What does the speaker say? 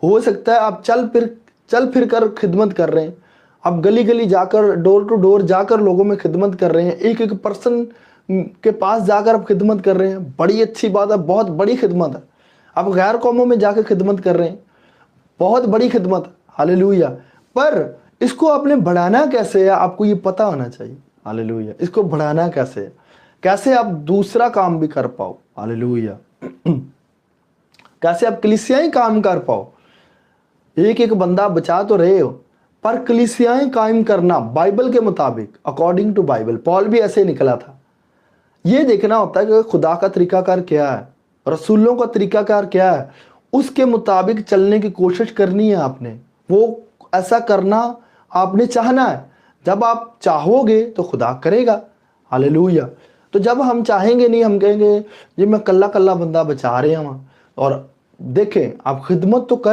ہو سکتا ہے آپ چل پھر کر خدمت کر رہے ہیں، آپ گلی گلی جا کر، ڈور ٹو ڈور جا کر لوگوں میں خدمت کر رہے ہیں، ایک ایک پرسن کے پاس جا کر آپ خدمت کر رہے ہیں، بڑی اچھی بات ہے، بہت بڑی خدمت ہے۔ آپ غیر قوموں میں جا کے خدمت کر رہے ہیں، بہت بڑی خدمت، ہالیلویہ۔ پر اس کو آپ نے بڑھانا کیسے ہے، آپ کو یہ پتا ہونا چاہیے، ہالیلویہ۔ اس کو بڑھانا کیسے ہے، کیسے آپ دوسرا کام بھی کر پاؤ، ہالیلویہ۔ کیسے آپ کلیسیائی کام کر پاؤ، ایک ایک بندہ بچا تو رہے ہو، پر کلیسیائی قائم کرنا بائبل کے مطابق، اکارڈنگ ٹو بائبل۔ پال بھی ایسے نکلا تھا۔ یہ دیکھنا ہوتا ہے کہ خدا کا طریقہ کار کیا ہے، رسولوں کا طریقہ کار کیا ہے، اس کے مطابق چلنے کی کوشش کرنی ہے آپ نے، وہ ایسا کرنا آپ نے چاہنا ہے۔ جب آپ چاہو گے تو خدا کرے گا، ہالیلویہ۔ تو جب ہم چاہیں گے نہیں، ہم کہیں گے یہ میں کلا کلا بندہ بچا رہے ہوں، اور دیکھیں آپ خدمت تو کر